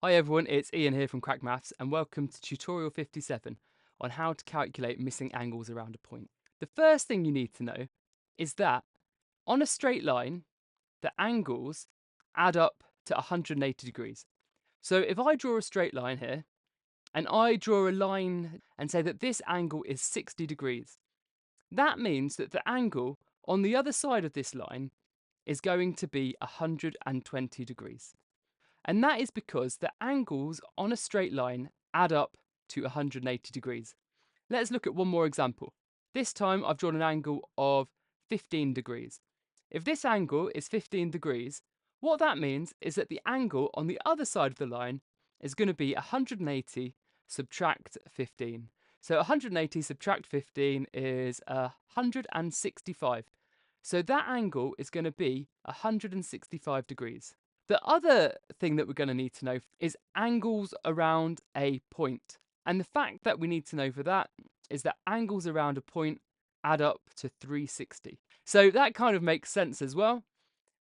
Hi everyone, it's Ian here from Crack Maths and welcome to tutorial 57 on how to calculate missing angles around a point. The first thing you need to know is that on a straight line, the angles add up to 180 degrees. So if I draw a straight line here and I draw a line and say that this angle is 60 degrees, that means that the angle on the other side of this line is going to be 120 degrees. And that is because the angles on a straight line add up to 180 degrees. Let's look at one more example. This time I've drawn an angle of 15 degrees. If this angle is 15 degrees, what that means is that the angle on the other side of the line is going to be 180 subtract 15. So 180 subtract 15 is 165. So that angle is going to be 165 degrees. The other thing that we're going to need to know is angles around a point. And the fact that we need to know for that is that angles around a point add up to 360. So that kind of makes sense as well,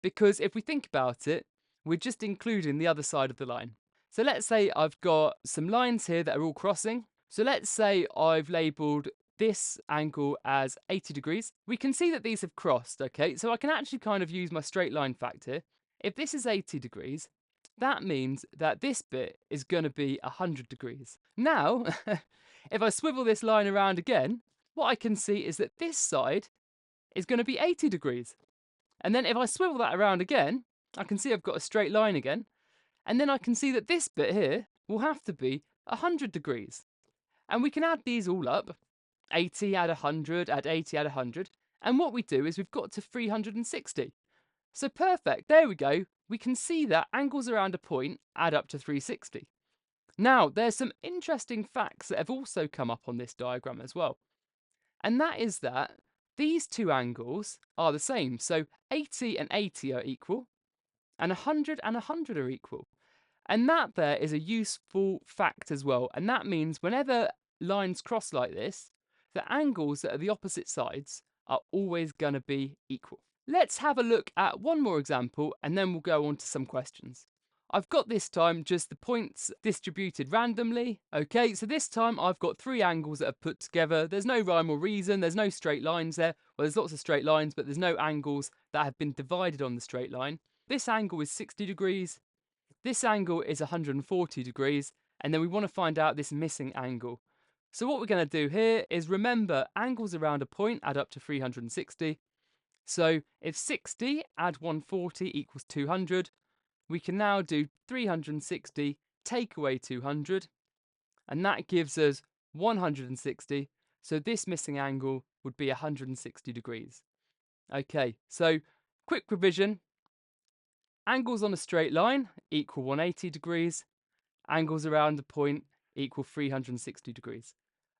because if we think about it, we're just including the other side of the line. So let's say I've got some lines here that are all crossing. So let's say I've labelled this angle as 80 degrees. We can see that these have crossed, okay? So I can actually kind of use my straight line fact here. If this is 80 degrees, that means that this bit is going to be 100 degrees. Now, if I swivel this line around again, what I can see is that this side is going to be 80 degrees. And then if I swivel that around again, I can see I've got a straight line again. And then I can see that this bit here will have to be 100 degrees. And we can add these all up. 80 add 100, add 80, add 100. And what we do is we've got to 360. So perfect, there we go. We can see that angles around a point add up to 360. Now, there's some interesting facts that have also come up on this diagram as well. And that is that these two angles are the same. So 80 and 80 are equal, and 100 and 100 are equal. And that there is a useful fact as well. And that means whenever lines cross like this, the angles that are the opposite sides are always going to be equal. Let's have a look at one more example and then we'll go on to some questions. I've got this time just the points distributed randomly. Okay, so this time I've got three angles that are put together. There's no rhyme or reason, there's no straight lines there. Well, there's lots of straight lines, but there's no angles that have been divided on the straight line. This angle is 60 degrees. This angle is 140 degrees. And then we want to find out this missing angle. So what we're going to do here is remember angles around a point add up to 360. So if 60 add 140 equals 200, we can now do 360 take away 200, and that gives us 160. So this missing angle would be 160 degrees. Okay, so quick revision. Angles on a straight line equal 180 degrees. Angles around a point equal 360 degrees.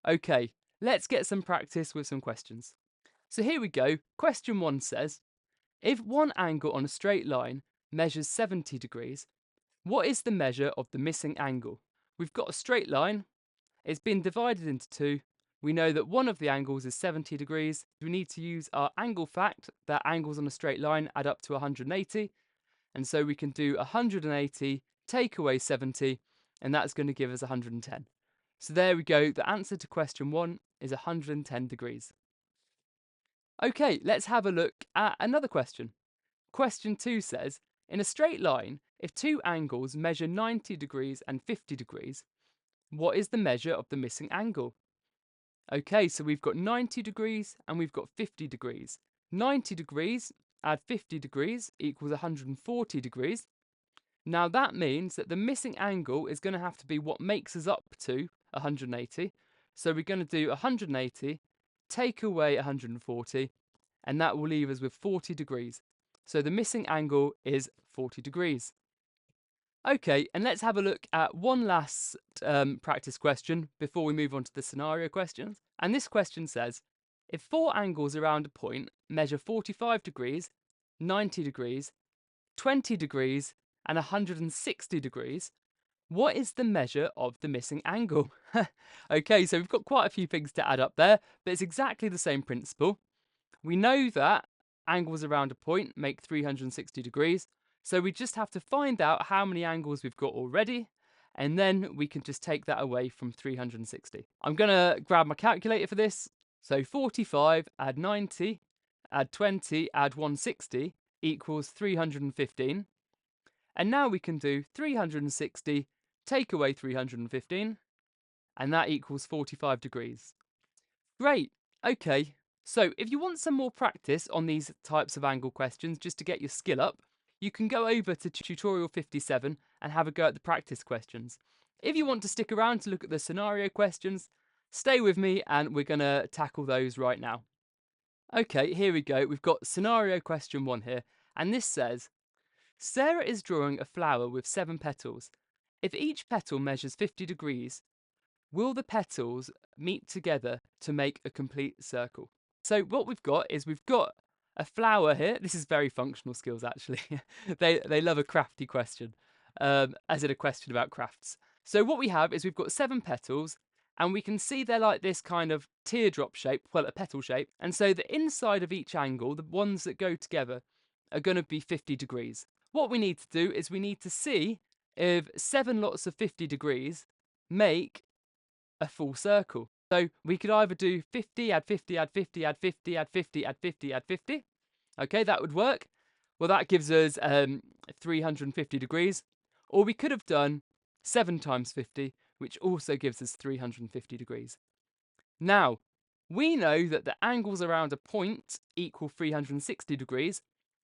Okay, let's get some practice with some questions. So here we go. Question 1 says, if one angle on a straight line measures 70 degrees, what is the measure of the missing angle? We've got a straight line. It's been divided into two. We know that one of the angles is 70 degrees. We need to use our angle fact that angles on a straight line add up to 180. And so we can do 180 take away 70, and that's going to give us 110. So there we go. The answer to question 1 is 110 degrees. Okay, let's have a look at another question. Question 2 says, in a straight line, if two angles measure 90 degrees and 50 degrees, what is the measure of the missing angle? Okay, so we've got 90 degrees and we've got 50 degrees. 90 degrees add 50 degrees equals 140 degrees. Now that means that the missing angle is going to have to be what makes us up to 180. So we're going to do 180, take away 140, and that will leave us with 40 degrees. So the missing angle is 40 degrees. Okay, and let's have a look at one last practice question before we move on to the scenario questions. And this question says, if four angles around a point measure 45 degrees, 90 degrees, 20 degrees, and 160 degrees, what is the measure of the missing angle? Okay, so we've got quite a few things to add up there, but it's exactly the same principle. We know that angles around a point make 360 degrees, so we just have to find out how many angles we've got already, and then we can just take that away from 360. I'm going to grab my calculator for this. So 45 add 90, add 20, add 160 equals 315. And now we can do 360, take away 315, and that equals 45 degrees. Great. Okay. So if you want some more practice on these types of angle questions, just to get your skill up, you can go over to tutorial 57 and have a go at the practice questions. If you want to stick around to look at the scenario questions, stay with me and we're going to tackle those right now. Okay, here we go. We've got scenario question 1 here, and this says, Sarah is drawing a flower with 7 petals. If each petal measures 50 degrees, will the petals meet together to make a complete circle? So what we've got is we've got a flower here. This is very functional skills, actually. They love a crafty question, as in a question about crafts. So what we have is we've got 7 petals, and we can see they're like this kind of teardrop shape, well, a petal shape. And so the inside of each angle, the ones that go together, are going to be 50 degrees. What we need to do is we need to see if 7 lots of 50 degrees make a full circle. So we could either do 50, add 50, add 50, add 50, add 50, add 50, add 50. Okay, that would work. Well, that gives us 350 degrees. Or we could have done 7 times 50, which also gives us 350 degrees. Now, we know that the angles around a point equal 360 degrees.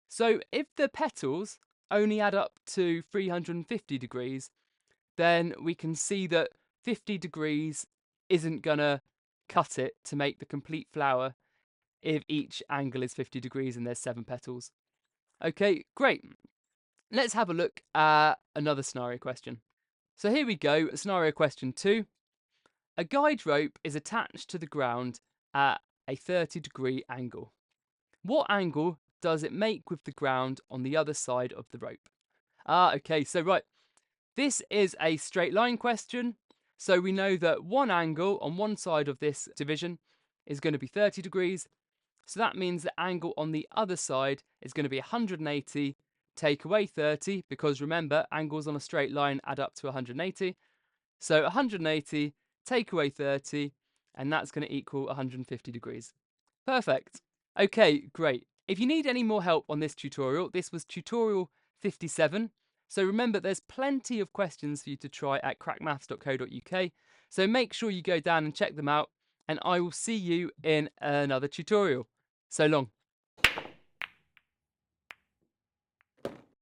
So if the petals only add up to 350 degrees, then we can see that 50 degrees isn't going to cut it to make the complete flower if each angle is 50 degrees and there's 7 petals. Okay, great. Let's have a look at another scenario question. So here we go, scenario question 2. A guide rope is attached to the ground at a 30-degree angle. What angle does it make with the ground on the other side of the rope? Okay, so right. This is a straight line question, so we know that one angle on one side of this division is going to be 30 degrees, so that means the angle on the other side is going to be 180, take away 30, because remember, angles on a straight line add up to 180, so 180, take away 30, and that's going to equal 150 degrees. Perfect. Okay, great. If you need any more help on this tutorial, this was tutorial 57. So remember, there's plenty of questions for you to try at crackmaths.co.uk. So make sure you go down and check them out, and I will see you in another tutorial. So long.